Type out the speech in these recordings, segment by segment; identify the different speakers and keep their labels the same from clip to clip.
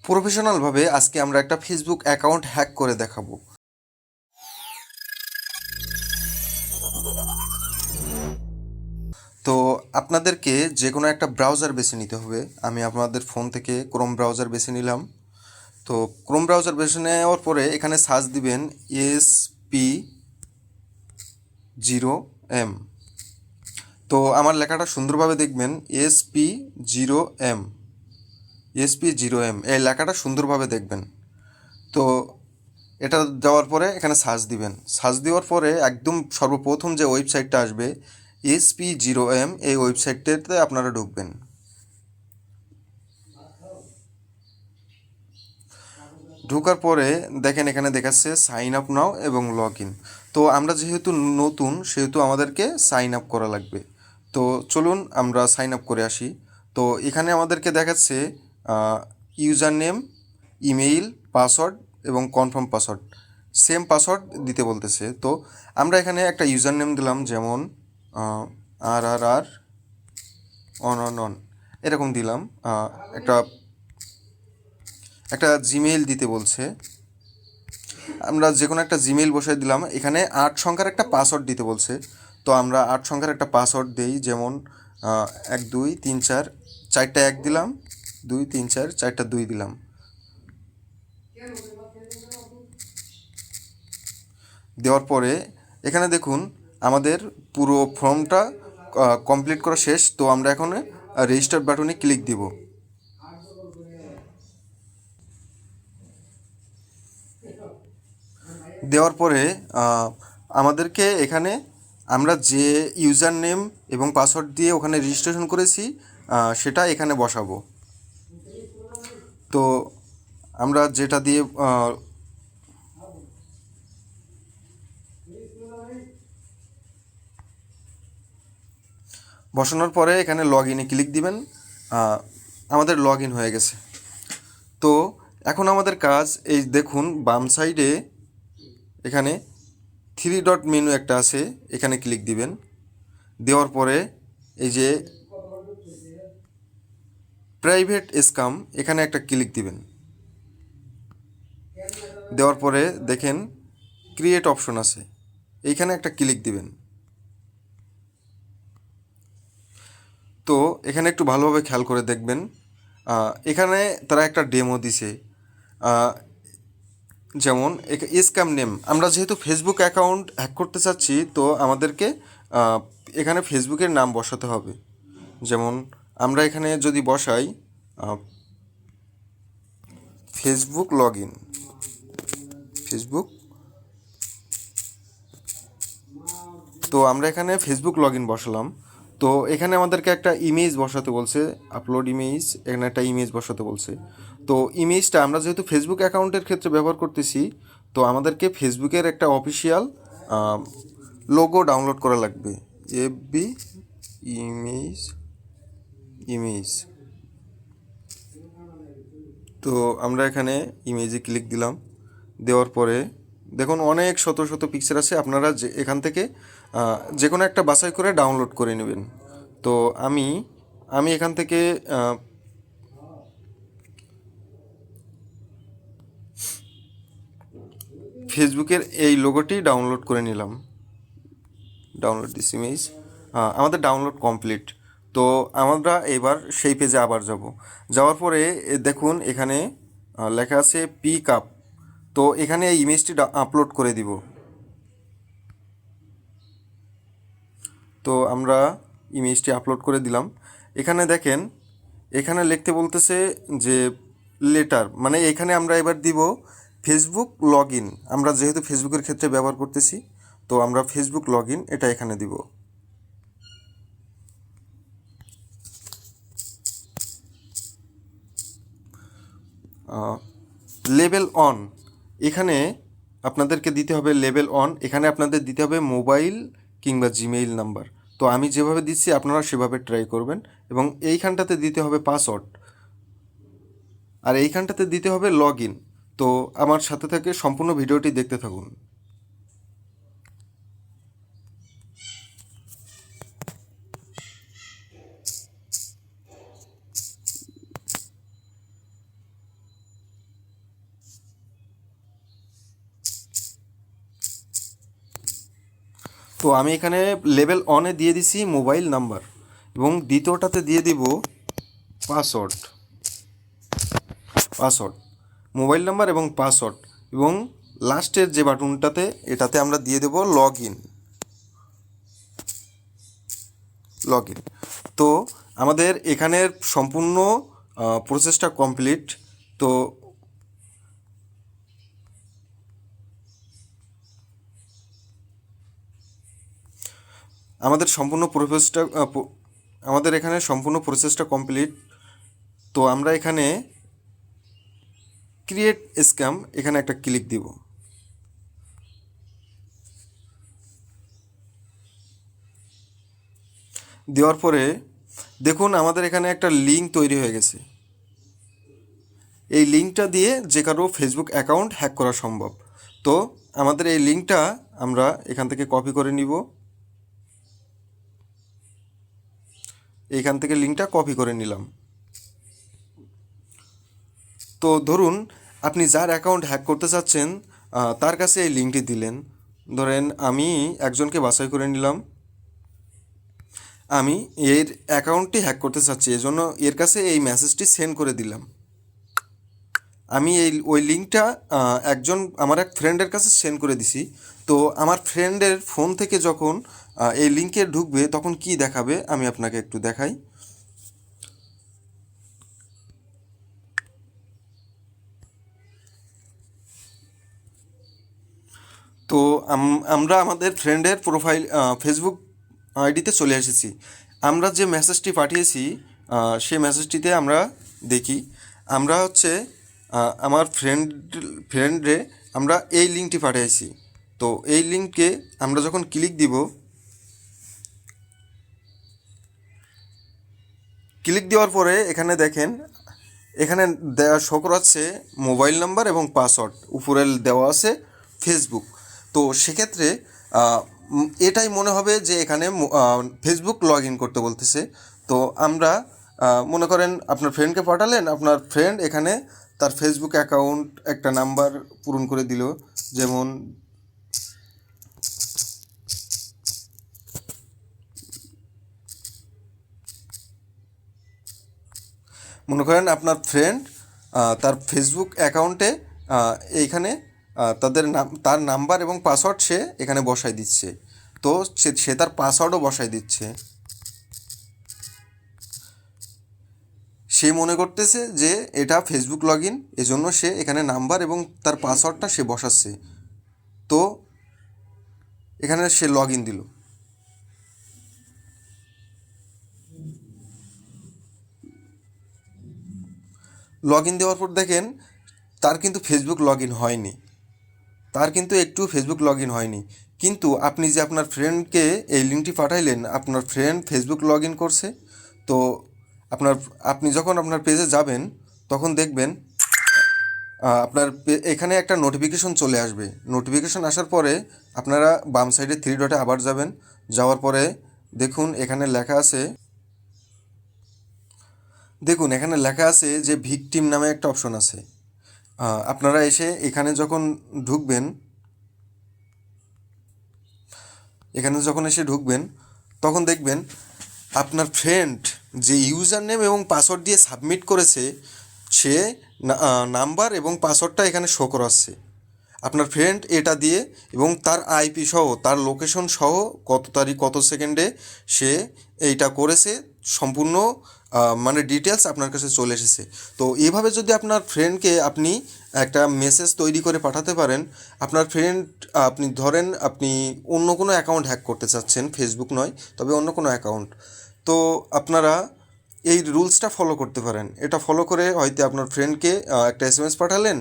Speaker 1: প্রফেশনালভাবে আজকে আমরা একটা ফেসবুক অ্যাকাউন্ট হ্যাক করে দেখাবো। তো আপনাদেরকে যে কোনো একটা ব্রাউজার বেছে নিতে হবে। আমি আপনাদের ফোন থেকে ক্রোম ব্রাউজার বেছে নিলাম। তো ক্রোম ব্রাউজার বেছে নেওয়ার পরে এখানে সার্চ দিবেন SP0M। তো আমার লেখাটা সুন্দরভাবে দেখবেন, SP0M, SP0M, এই লেখাটা সুন্দরভাবে দেখবেন। তো এটা দেওয়ার পরে এখানে সার্চ দিবেন। সার্চ দেওয়ার পরে একদম সর্বপ্রথম যে ওয়েবসাইটটা আসবে SP0M, এই ওয়েবসাইটটাতে আপনারা ঢুকবেন। ঢোকার পরে দেখেন এখানে দেখাচ্ছে সাইন আপ নাও এবং লগ ইন। তো আমরা যেহেতু নতুন সেহেতু আমাদেরকে সাইন আপ করা লাগবে। তো চলুন আমরা সাইন আপ করে আসি। তো এখানে আমাদেরকে দেখাচ্ছে ইউজার নেম, ইমেইল, পাসওয়ার্ড এবং কনফার্ম পাসওয়ার্ড, সেম পাসওয়ার্ড দিতে বলতেছে। তো আমরা এখানে একটা ইউজার নেম দিলাম, যেমন RRR অন এরকম দিলাম। একটা একটা জিমেইল দিতে বলছে, আমরা যে কোনো একটা জিমেইল বসাই দিলাম। এখানে 8 সংখ্যার একটা পাসওয়ার্ড দিতে বলছে। তো আমরা 8 সংখ্যার একটা পাসওয়ার্ড দিই, যেমন 1 2 3 4, 4টা 1 দিলাম, 2 3 4, 4টা 2 দিলাম। দেওয়ার পরে এখানে দেখুন আমাদের পুরো ফর্মটা কমপ্লিট করা শেষ। তো আমরা এখন রেজিস্টার বাটনে ক্লিক দিব। দেওয়ার পরে আমাদেরকে এখানে আমরা যে ইউজার নেম এবং পাসওয়ার্ড দিয়ে ওখানে রেজিস্ট্রেশন করেছি সেটা এখানে বসাবো। তো আমরা যেটা দিয়ে বসানোর পরে এখানে লগ ইনে ক্লিক দিবেন। আমাদের লগ ইন হয়ে গেছে। তো এখন আমাদের কাজ, এই দেখুন বাম সাইডে এখানে 3 ডট মেনু একটা আছে, এখানে ক্লিক দিবেন। দেওয়ার পরে এই যে প্রাইভেট স্ক্যাম, এখানে একটা ক্লিক দিবেন। দেওয়ার পরে দেখেন ক্রিয়েট অপশন আছে, এইখানে একটা ক্লিক দিবেন। তো এখানে একটু ভালোভাবে খেয়াল করে দেখবেন, এখানে তারা একটা ডেমো দিছে। যেমন স্ক্যাম নেম, আমরা যেহেতু ফেসবুক অ্যাকাউন্ট হ্যাক করতে চাচ্ছি, তো আমাদেরকে এখানে ফেসবুকের নাম বসাতে হবে। যেমন আমরা এখানে যদি বসাই ফেসবুক লগ ইন, ফেসবুক, তো আমরা এখানে ফেসবুক লগ ইন বসালাম। তো এখানে আমাদেরকে একটা ইমেজ বসাতে বলছে, আপলোড ইমেজ, এখানে একটা ইমেজ বসাতে বলছে। তো ইমেজটা আমরা যেহেতু ফেসবুক অ্যাকাউন্টের ক্ষেত্রে ব্যবহার করতেছি, তো আমাদেরকে ফেসবুকের একটা অফিসিয়াল লোগো ডাউনলোড করা লাগবে। FB image, image. তো আমরা এখানে ইমেজে ক্লিক দিলাম। দেওয়ার পরে দেখুন অনেক শত শত পিকচার আছে, আপনারা যে এখান থেকে যে কোনো একটা বাছাই করে ডাউনলোড করে নেবেন। তো আমি আমি এখান থেকে ফেসবুকের এই লোগোটি ডাউনলোড করে নিলাম। ডাউনলোড দিস ইমেজ, আমাদের ডাউনলোড কমপ্লিট। তো আমরা এবার সেই পেজে আবার যাব। যাওয়ার পরে দেখুন এখানে লেখা আছে পিক আপ। তো এখানে এই ইমেজটি আপলোড করে দিব। তো আমরা ইমেজটি আপলোড করে দিলাম। এখানে দেখেন এখানে লিখতে বলতেছে যে লেটার, মানে এখানে আমরা এবার দিব ফেসবুক লগ ইন। আমরা যেহেতু ফেসবুকের ক্ষেত্রে ব্যবহার করতেছি, তো আমরা ফেসবুক লগ ইন এটা এখানে দিব। লেভেল অন, এখানে আপনাদেরকে দিতে হবে লেভেল অন। এখানে আপনাদের দিতে হবে মোবাইল কিংবা জিমেইল নাম্বার। তো আমি যেভাবে দিচ্ছি আপনারা সেভাবে ট্রাই করবেন, এবং এইখানটাতে দিতে হবে পাসওয়ার্ড, আর এইখানটাতে দিতে হবে লগ ইন। তো আমার সাথে থেকে সম্পূর্ণ ভিডিওটি দেখতে থাকুন। তো আমি এখানে লেভেল অনে দিয়ে দিছি মোবাইল নাম্বার এবং দ্বিতীয়টাতে দিয়ে দিব পাসওয়ার্ড পাসওয়ার্ড মোবাইল নাম্বার এবং পাসওয়ার্ড, এবং লাস্টের যে বাটনটাতে এটাতে আমরা দিয়ে দেব লগ ইন। তো আমাদের এখানের সম্পূর্ণ প্রসেসটা কমপ্লিট। তো আমাদের এখানে সম্পূর্ণ প্রসেসটা কমপ্লিট। তো আমরা এখানে ক্রিয়েট স্ক্যাম এখানে একটা ক্লিক দিব। দেওয়ার পরে দেখুন আমাদের এখানে একটা লিঙ্ক তৈরি হয়ে গেছে। এই লিঙ্কটা দিয়ে যে কারো ফেসবুক অ্যাকাউন্ট হ্যাক করা সম্ভব। তো আমাদের এই লিঙ্কটা আমরা এখান থেকে কপি করে নিব। এইখান থেকে লিঙ্কটা কপি করে নিলাম। তো ধরুন আপনি যার অ্যাকাউন্ট হ্যাক করতে চাচ্ছেন তার কাছে এই লিঙ্কটি দিলেন। ধরেন আমি একজনকে বাছাই করে নিলাম, আমি এর অ্যাকাউন্টটি হ্যাক করতে চাচ্ছি, এজন্য এর কাছে এই মেসেজটি সেন্ড করে দিলাম। আমি ওই লিঙ্কটা আমার এক ফ্রেন্ডের কাছে সেন্ড করে দিছি। তো আমার ফ্রেন্ডের ফোন থেকে যখন এই লিঙ্কে ঢুকবে তখন কি দেখাবে আমি আপনাকে একটু দেখাই। তো আমরা আমাদের ফ্রেন্ডের প্রোফাইল ফেসবুক আইডিতে চলে এসেছি। আমরা যে মেসেজটি পাঠিয়েছি সেই মেসেজটিতে আমরা দেখি, আমরা হচ্ছে আমার ফ্রেন্ডে আমরা এই লিঙ্কটি পাঠিয়েছি। তো এই লিঙ্কে আমরা যখন ক্লিক দেওয়ার পরে এখানে দেখেন, এখানে শো করাচ্ছে মোবাইল নাম্বার এবং পাসওয়ার্ড, উপরে দেওয়া আছে ফেসবুক। তো সেক্ষেত্রে এটাই মনে হবে যে এখানে ফেসবুক লগ ইন করতে বলতেছে। তো আমরা মনে করেন আপনার ফ্রেন্ডকে পাঠালেন, আপনার ফ্রেন্ড এখানে তার ফেসবুক অ্যাকাউন্ট একটা নাম্বার পূরণ করে দিল, যেমন মনে করেন আপনার ফ্রেন্ড তার ফেসবুক অ্যাকাউন্টে এইখানে তার নাম্বার এবং পাসওয়ার্ড সে এখানে বসাই দিচ্ছে। তো সে তার পাসওয়ার্ডও বসাই দিচ্ছে। সে মনে করতেছে যে এটা ফেসবুক লগ ইন, এজন্য সে এখানে নাম্বার এবং তার পাসওয়ার্ডটা সে বসাচ্ছে। তো এখানে সে লগ ইন দিল। লগ ইন দেওয়ার পর দেখেন তার কিন্তু ফেসবুক লগ ইন হয়নি, কিন্তু আপনি যে আপনার ফ্রেন্ডকে এই লিঙ্কটি পাঠাইলেন, আপনার ফ্রেন্ড ফেসবুক লগ ইন করছে। তো আপনি যখন আপনার পেজে যাবেন তখন দেখবেন এখানে একটা নোটিফিকেশন চলে আসবে। নোটিফিকেশন আসার পরে আপনারা বাম সাইডে 3 ডটে আবার যাবেন, যাওয়ার পরে দেখুন এখানে লেখা আছে যে ভিকটিম নামে একটা অপশন আছে। আপনারা এসে এখানে যখন ঢুকবেন তখন দেখবেন আপনার ফ্রেন্ড যে ইউজার নেম এবং পাসওয়ার্ড দিয়ে সাবমিট করেছে সে নাম্বার এবং পাসওয়ার্ডটা এখানে শো করাচ্ছে। আপনার ফ্রেন্ড এটা দিয়ে এবং তার আইপি সহ, তার লোকেশন সহ, কত তারিখ কত সেকেন্ডে সে এইটা করেছে সম্পূর্ণ মানে ডিটেলস আপনার কাছে চলে এসেছে। তো এইভাবে যদি আপনার ফ্রেন্ডকে আপনি একটা মেসেজ তৈরি করে পাঠাতে পারেন, আপনার ফ্রেন্ড আপনি অন্য কোনো অ্যাকাউন্ট হ্যাক করতে চাচ্ছেন, ফেসবুক নয় তবে অন্য কোনো অ্যাকাউন্ট, তো আপনারা এই রুলসটা ফলো করতে পারেন। এটা ফলো করে হয়তো আপনার ফ্রেন্ডকে একটা এসএমএস পাঠালেন,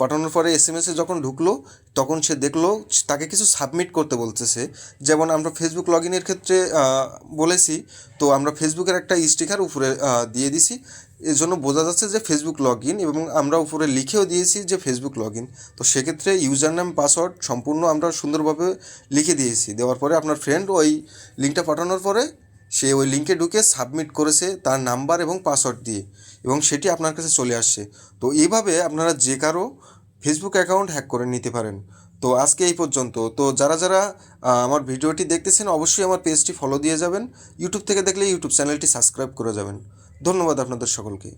Speaker 1: পাঠানোর পরে এসএমএসে যখন ঢুকলো তখন সে দেখলো তাকে কিছু সাবমিট করতে বলতেছে। যেমন আমরা ফেসবুক লগ ইনের ক্ষেত্রে বলেছি, তো আমরা ফেসবুকের একটা স্টিকার উপরে দিয়ে দিছি, এর জন্য বোঝা যাচ্ছে যে ফেসবুক লগ ইন, এবং আমরা উপরে লিখেও দিয়েছি যে ফেসবুক লগ ইন। তো সেক্ষেত্রে ইউজার নাম পাসওয়ার্ড সম্পূর্ণ আমরা সুন্দরভাবে লিখে দিয়েছি। দেওয়ার পরে আপনার ফ্রেন্ড ওই লিঙ্কটা পাঠানোর পরে সে ওই লিঙ্কে ঢুকে সাবমিট করেছে তার নাম্বার এবং পাসওয়ার্ড দিয়ে, এবং সেটি আপনার কাছে চলে আসছে। তো এইভাবে আপনারা যে কারো ফেসবুক অ্যাকাউন্ট হ্যাক করে নিতে পারেন। তো আজকে এই পর্যন্ত। তো যারা যারা আমার ভিডিওটি দেখতেছেন অবশ্যই আমার পেজটি ফলো দিয়ে যাবেন। ইউটিউব থেকে দেখলে ইউটিউব চ্যানেলটি সাবস্ক্রাইব করে যাবেন। ধন্যবাদ আপনাদের সকলকে।